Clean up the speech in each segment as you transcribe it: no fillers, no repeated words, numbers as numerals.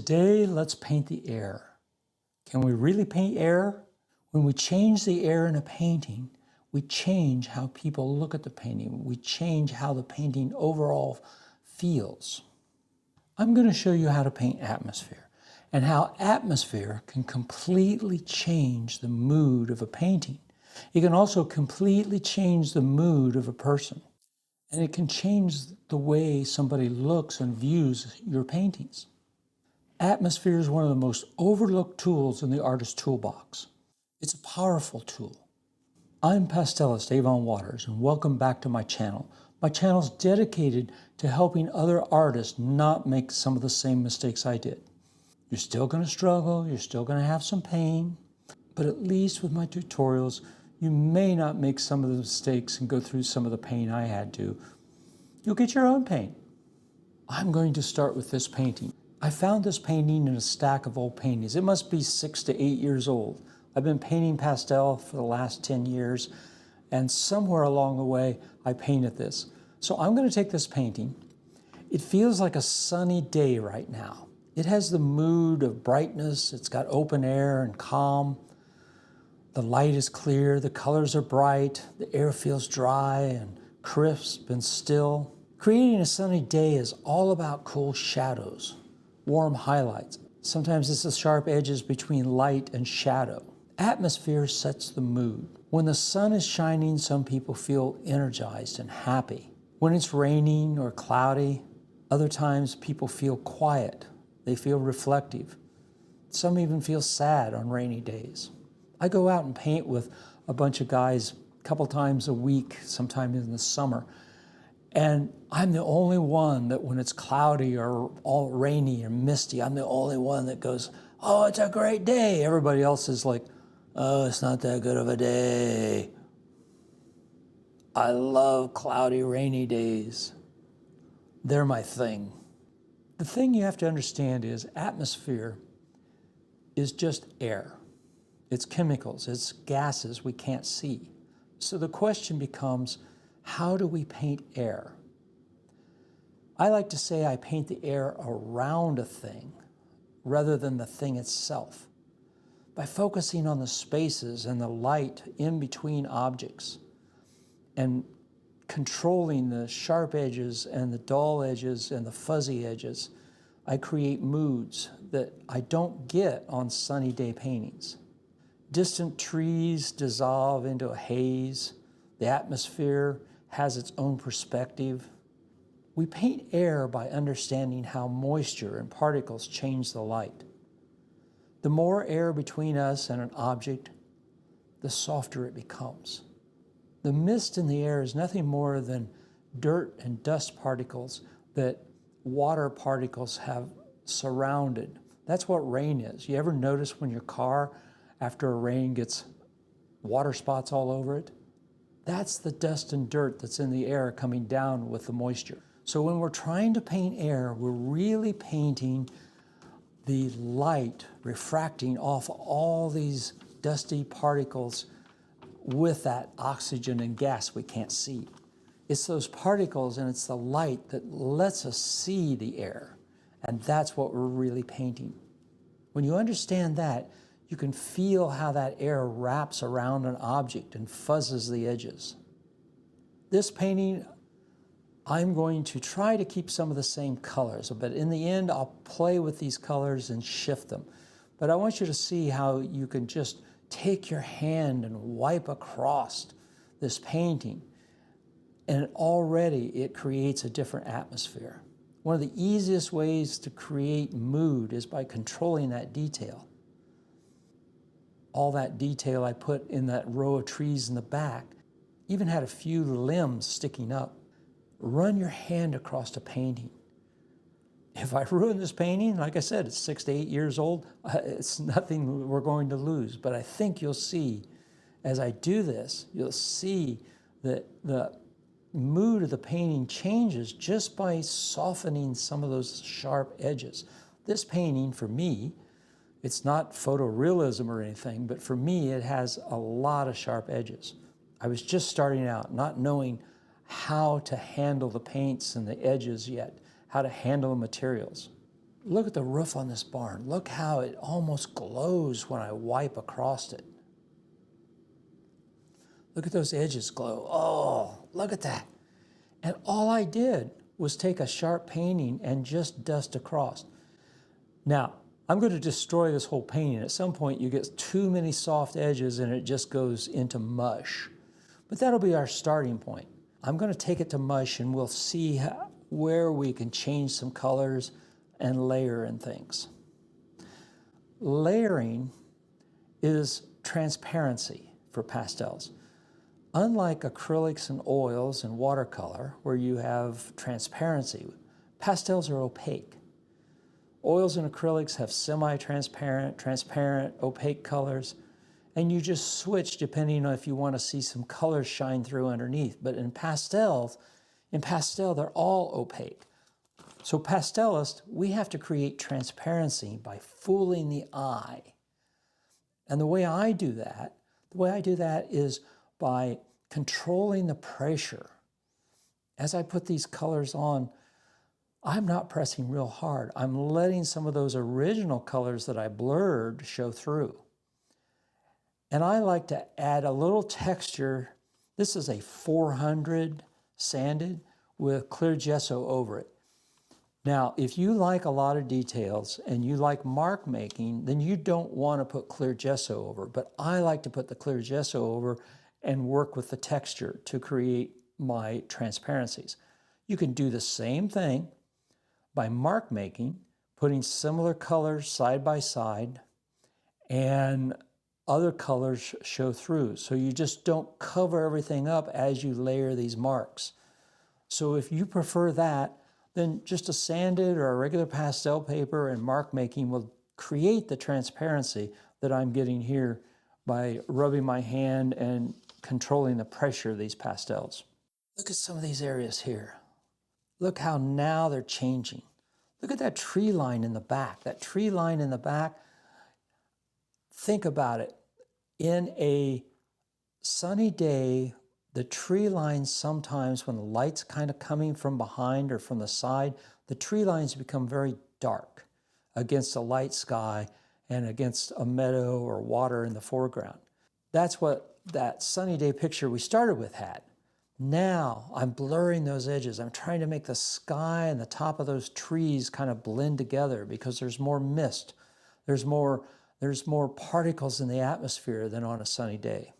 Today, let's paint the air. Can we really paint air? When we change the air in a painting, we change how people look at the painting. We change how the painting overall feels. I'm going to show you how to paint atmosphere and how atmosphere can completely change the mood of a painting. It can also completely change the mood of a person. And it can change the way somebody looks and views your paintings. Atmosphere is one of the most overlooked tools in the artist's toolbox. It's a powerful tool. I'm pastelist Avon Waters, and welcome back to my channel. My channel is dedicated to helping other artists not make some of the same mistakes I did. You're still going to struggle, you're still going to have some pain, but at least with my tutorials, you may not make some of the mistakes and go through some of the pain I had to. You'll get your own paint. I'm going to start with this painting. I found this painting in a stack of old paintings. It must be 6 to 8 years old. I've been painting pastel for the last 10 years, and somewhere along the way, I painted this. So I'm going to take this painting. It feels like a sunny day right now. It has the mood of brightness. It's got open air and calm. The light is clear, the colors are bright, the air feels dry and crisp and still. Creating a sunny day is all about cool shadows, warm highlights. Sometimes it's the sharp edges between light and shadow. Atmosphere sets the mood. When the sun is shining, some people feel energized and happy. When it's raining or cloudy, other times people feel quiet. They feel reflective. Some even feel sad on rainy days. I go out and paint with a bunch of guys a couple times a week, sometime in the summer. And I'm the only one that when it's cloudy or all rainy or misty, I'm the only one that goes, "Oh, it's a great day." Everybody else is like, "Oh, it's not that good of a day." I love cloudy, rainy days. They're my thing. The thing you have to understand is atmosphere is just air. It's chemicals, it's gases we can't see. So the question becomes, how do we paint air? I like to say I paint the air around a thing rather than the thing itself. By focusing on the spaces and the light in between objects and controlling the sharp edges and the dull edges and the fuzzy edges, I create moods that I don't get on sunny day paintings. Distant trees dissolve into a haze. The atmosphere has its own perspective. We paint air by understanding how moisture and particles change the light. The more air between us and an object, the softer it becomes. The mist in the air is nothing more than dirt and dust particles that water particles have surrounded. That's what rain is. You ever notice when your car, after a rain, gets water spots all over it? That's the dust and dirt that's in the air coming down with the moisture. So when we're trying to paint air, we're really painting the light refracting off all these dusty particles with that oxygen and gas we can't see. It's those particles and it's the light that lets us see the air. And that's what we're really painting. When you understand that, you can feel how that air wraps around an object and fuzzes the edges. This painting, I'm going to try to keep some of the same colors, but in the end, I'll play with these colors and shift them. But I want you to see how you can just take your hand and wipe across this painting, and already it creates a different atmosphere. One of the easiest ways to create mood is by controlling that detail. All that detail I put in that row of trees in the back, even had a few limbs sticking up. Run your hand across a painting. If I ruin this painting, like I said, it's 6 to 8 years old, it's nothing we're going to lose. But I think you'll see, as I do this, you'll see that the mood of the painting changes just by softening some of those sharp edges. This painting, for me, it's not photorealism or anything, but for me, it has a lot of sharp edges. I was just starting out, not knowing how to handle the paints and the edges yet, how to handle the materials. Look at the roof on this barn. Look how it almost glows when I wipe across it. Look at those edges glow. Oh, look at that. And all I did was take a sharp painting and just dust across. Now, I'm going to destroy this whole painting. At some point, you get too many soft edges and it just goes into mush. But that'll be our starting point. I'm going to take it to mush and we'll see where we can change some colors and layer in things. Layering is transparency for pastels. Unlike acrylics and oils and watercolor, where you have transparency, pastels are opaque. Oils and acrylics have semi-transparent, transparent, opaque colors, and you just switch depending on if you want to see some colors shine through underneath. But in pastel, they're all opaque. So pastelist, we have to create transparency by fooling the eye. And the way I do that is by controlling the pressure. As I put these colors on, I'm not pressing real hard. I'm letting some of those original colors that I blurred show through. And I like to add a little texture. This is a 400 sanded with clear gesso over it. Now, if you like a lot of details and you like mark making, then you don't want to put clear gesso over. But I like to put the clear gesso over and work with the texture to create my transparencies. You can do the same thing by mark making, putting similar colors side by side, and other colors show through. So you just don't cover everything up as you layer these marks. So if you prefer that, then just a sanded or a regular pastel paper and mark making will create the transparency that I'm getting here by rubbing my hand and controlling the pressure of these pastels. Look at some of these areas here. Look how now they're changing. Look at that tree line in the back. That tree line in the back, think about it. In a sunny day, the tree lines sometimes, when the light's kind of coming from behind or from the side, the tree lines become very dark against a light sky and against a meadow or water in the foreground. That's what that sunny day picture we started with had. Now I'm blurring those edges. I'm trying to make the sky and the top of those trees kind of blend together because there's more mist. There's more particles in the atmosphere than on a sunny day.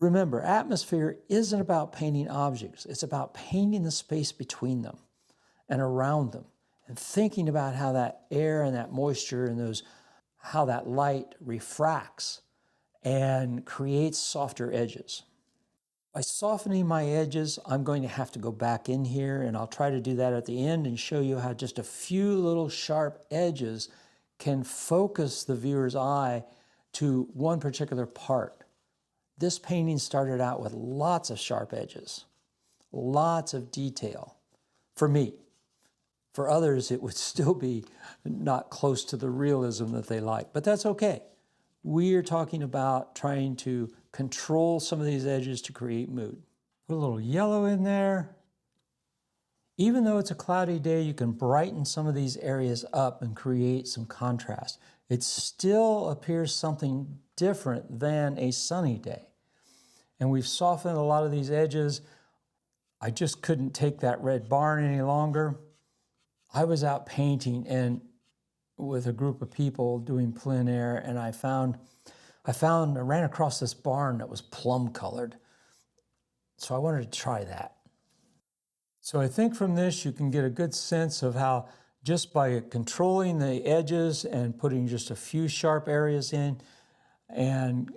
Remember, atmosphere isn't about painting objects. It's about painting the space between them and around them and thinking about how that air and that moisture and how that light refracts and creates softer edges. By softening my edges, I'm going to have to go back in here, and I'll try to do that at the end and show you how just a few little sharp edges can focus the viewer's eye to one particular part. This painting started out with lots of sharp edges, lots of detail for me. For others, it would still be not close to the realism that they like, but that's okay. We're talking about trying to control some of these edges to create mood. Put a little yellow in there. Even though it's a cloudy day, you can brighten some of these areas up and create some contrast. It still appears something different than a sunny day. And we've softened a lot of these edges. I just couldn't take that red barn any longer. I was out painting and with a group of people doing plein air, and I ran across this barn that was plum colored. So I wanted to try that. So I think from this you can get a good sense of how just by controlling the edges and putting just a few sharp areas in and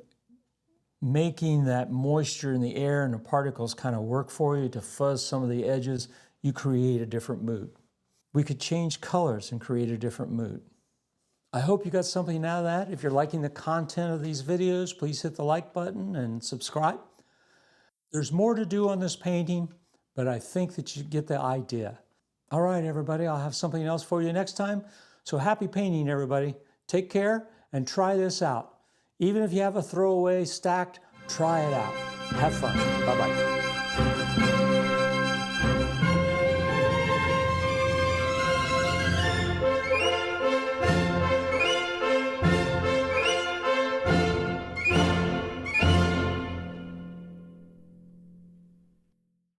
making that moisture in the air and the particles kind of work for you to fuzz some of the edges, you create a different mood. We could change colors and create a different mood. I hope you got something out of that. If you're liking the content of these videos, please hit the like button and subscribe. There's more to do on this painting, but I think that you get the idea. All right, everybody, I'll have something else for you next time. So happy painting, everybody. Take care and try this out. Even if you have a throwaway stacked, try it out. Have fun. Bye-bye.